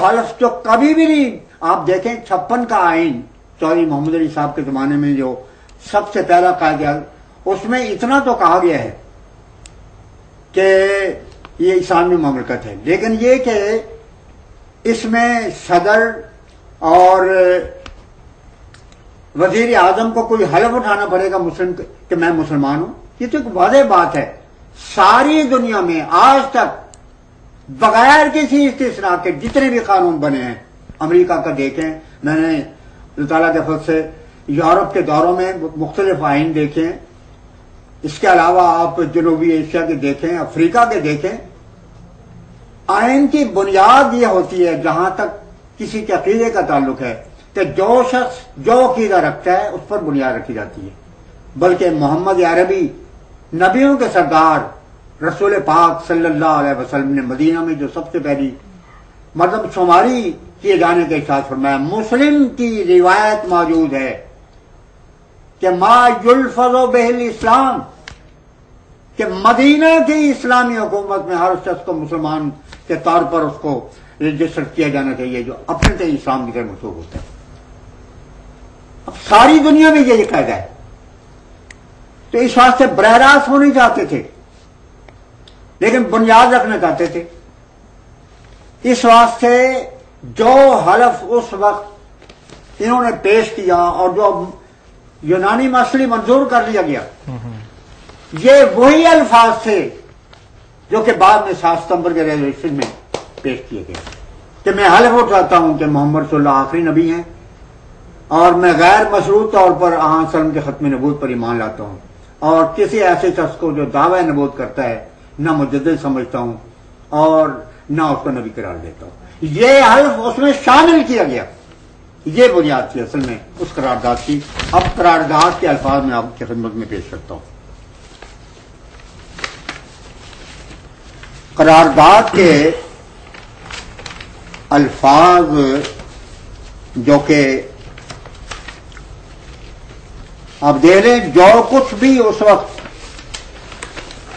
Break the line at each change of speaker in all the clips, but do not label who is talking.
हल्फ जो कभी भी नहीं, आप देखें 56 का आइन चौधरी मोहम्मद अली साहब के जमाने में जो सबसे पहला कायदा, उसमें इतना तो कहा गया है कि ये इस्लामी ममलकत है, लेकिन ये कि इसमें सदर और वजीर आजम को कोई हलफ उठाना पड़ेगा मुस्लिम कि मैं मुसलमान हूं, ये तो एक वाज़ेह बात है। सारी दुनिया में आज तक बगैर किसी इस्तिस्ना के जितने भी कानून बने हैं, अमेरिका का देखें, मैंने अल्लाह ताला के फज़ल से यूरोप के दौरों में मुख्तलिफ आइन देखे, इसके अलावा आप जनूबी एशिया के देखें, अफ्रीका के देखें, आइन की बुनियाद ये होती है जहां तक किसी के अकीदे का ताल्लुक है कि जो शख्स जो अकीदा रखता है उस पर बुनियाद रखी जाती है। बल्कि मोहम्मद अरबी नबियों के सरदार रसूल पाक सल्लल्लाहु अलैहि वसल्लम ने मदीना में जो सबसे पहली मतलब शुमारी किए जाने के साथ फरमाया, मुस्लिम की रिवायत मौजूद है कि मा युल्फज़ु बिहिल इस्लाम, कि मदीना की इस्लामी हुकूमत में हर शख्स को मुसलमान के तौर पर उसको रजिस्टर किया जाना चाहिए जो अपने से इस्लाम की तरफ मंसूब होता है। अब सारी दुनिया में ये कायदा है, तो इस वास्ते बरह रास्त होने चाहते थे लेकिन बुनियाद रखना चाहते थे। इस वास्ते जो हलफ उस वक्त इन्होंने पेश किया और जो यूनानी मसली मंजूर कर लिया गया, ये वही अल्फाज थे जो कि बाद में 7 सितंबर के रेजोल्यूशन में पेश किए गए कि मैं हलफ उठाता हूं कि मोहम्मद सल्लल्लाहु आखिरी नबी हैं और मैं गैर मशरूत तौर पर आन सल्लम के खत्म नबूवत पर ईमान लाता हूं और किसी ऐसे शख्स को जो दावा नबूवत करता है न मुजद्दिद समझता हूं और न उसको नबी करार देता हूं। ये हल्फ उसमें शामिल किया गया, ये बुनियाद थी असल में उस करारदाद की। अब करारदाद के अल्फाज में आपकी खिदमत में पेश करता हूं। करारदाद के अल्फाज जो कि आप देख लें, जो कुछ भी उस वक्त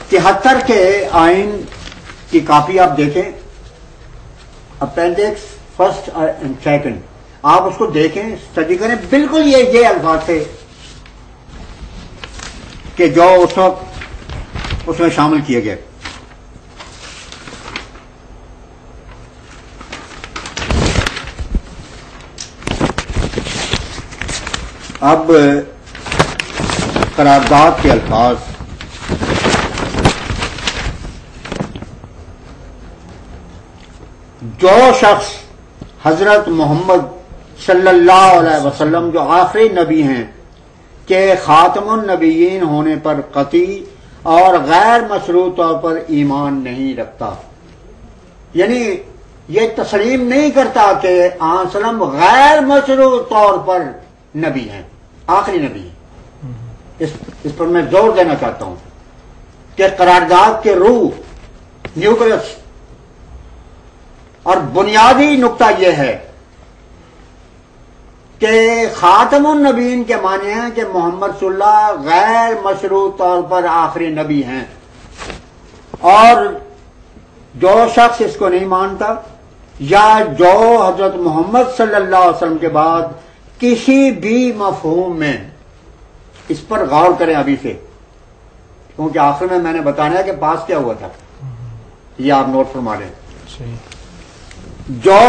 73 के आइन की कॉपी आप देखें, अपेंडिक्स फर्स्ट एंड सेकंड, आप उसको देखें, स्टडी करें, बिल्कुल ये अल्फाज थे कि जो उस वक्त उसमें शामिल किए गए। अब करारदाद के अल्फाज, जो शख्स हजरत मोहम्मद सल्लल्लाहु अलैहि वसल्लम जो आखिरी नबी हैं के खातमुन नबीयीन होने पर कती और गैर मशरूत तौर पर ईमान नहीं रखता, यानी ये तस्लीम नहीं करता कि आन सल्लम गैर मशरूत तौर पर नबी हैं, आखिरी नबी हैं, इस पर मैं जोर देना चाहता हूं कि करारदाद के रूह, न्यूक्लियस और बुनियादी नुक्ता यह है कि खातमुन नबीन के माने हैं कि मोहम्मद सल्लल्लाहु गैर मशरूत तौर पर आखिरी नबी हैं, और जो शख्स इसको नहीं मानता या जो हजरत मोहम्मद सल्लल्लाहु अलैहि वसल्लम के बाद किसी भी मफहूम में, इस पर गौर करें अभी से, क्योंकि आखिर में मैंने बताना है कि पास क्या हुआ था, ये आप नोट फरमा लें। जो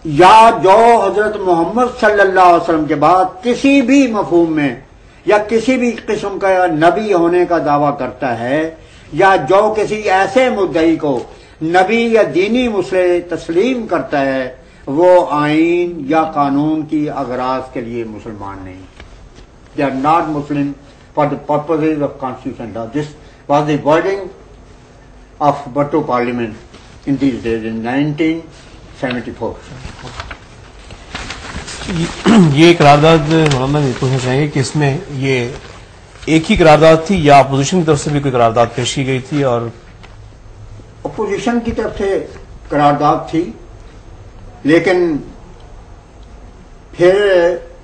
हजरत मोहम्मद सल्लल्लाहु अलैहि वसल्लम के बाद किसी भी मफहूम में या किसी भी किस्म का नबी होने का दावा करता है, या जो किसी ऐसे मुद्दई को नबी या दीनी मुसले तस्लीम करता है, वो आइन या कानून की अगराज के लिए मुसलमान नहीं। They are not Muslim for the purposes of constitution law. This was the wording of Bhutto parliament in these days in 1974।
ये करारदाद मौलाना ये पूछना चाहेंगे कि इसमें ये एक ही करारदाद थी या अपोजिशन की तरफ से भी कोई करारदाद पेश की गई थी? और
अपोजिशन की तरफ से करारदाद थी, लेकिन फिर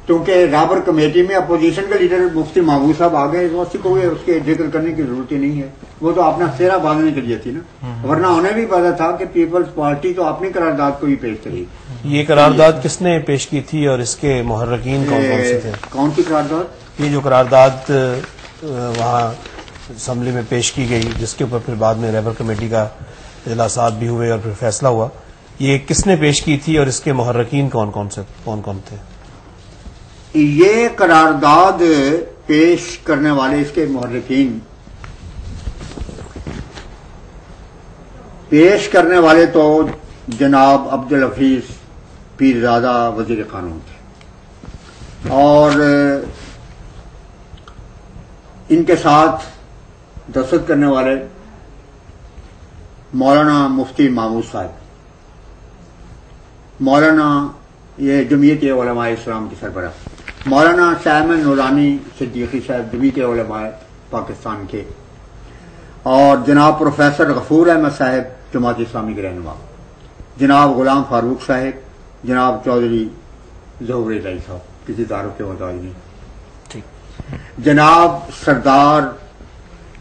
क्योंकि राबर कमेटी में अपोजिशन के लीडर मुफ्ती महबूब साहब आ गए, तो उसके जिक्र करने की जरूरत ही नहीं है। वो तो अपना सेहरा बांधने के लिए थी ना, वरना उन्हें भी पता था कि पीपल्स पार्टी तो अपनी करारदाद को ही पेश करेगी।
ये करारदाद किसने पेश की थी और इसके मुहर्रिकीन कौन कौन से थे?
कौन सी करारदाद?
ये जो करारदाद वहाँ असम्बली में पेश की गई, जिसके ऊपर फिर बाद में लेबर कमेटी का इजलासात भी हुए और फिर फैसला हुआ, ये किसने पेश की थी और इसके मुहर्रिकीन कौन कौन थे?
ये करारदाद पेश करने वाले, इसके मुहर्रिकीन पेश करने वाले तो जनाब अब्दुल हफीज पीरजादा वजीर कानून थे, और इनके साथ दस्तखत करने वाले मौलाना मुफ्ती महमूद साहब, मौलाना ये जमीयत उलमा इस्लाम की सरबराह, मौलाना साइमन नूरानी सिद्दीकी साहब जमीयत उलमा पाकिस्तान के, और जनाब प्रोफेसर गफूर अहमद साहब जमात इस्लामी के रहनुमा, जनाब गुलाम फारूक साहब, जनाब चौधरी ज़हूर इलाही साहब, किसी तारुफ के मुताबिक नहीं,
ठीक,
जनाब सरदार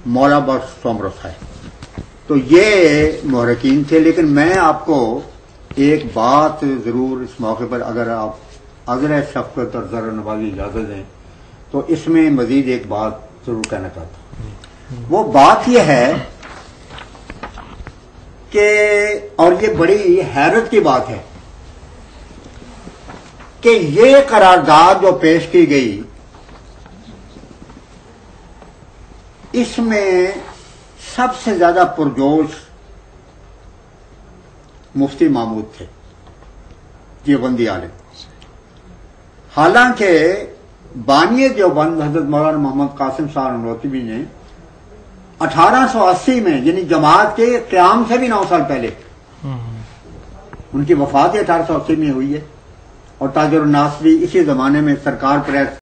मौला बख्श सोमरो साहब। तो ये मुहर्रिकीन थे। लेकिन मैं आपको एक बात जरूर इस मौके पर, अगर आप अज़र शफ़क़त और ज़र नवाज़ी इजाज़त दें, तो इसमें मजीद एक बात जरूर कहना चाहता हूं। वो बात यह है कि, और ये बड़ी हैरत की बात है कि ये करारदाद जो पेश की गई, इसमें सबसे ज्यादा पुरजोश मुफ्ती महमूद थे, देवबंदी आलिम। हालांकि बानिए देवबंद हजरत मौलाना मोहम्मद कासिम साहब ननौतवी ने 1880 में, यानी जमात के क़याम से भी 9 साल पहले, उनकी वफात 1880 में हुई है, और ताजुर नास भी इसी जमाने में सरकार प्रेस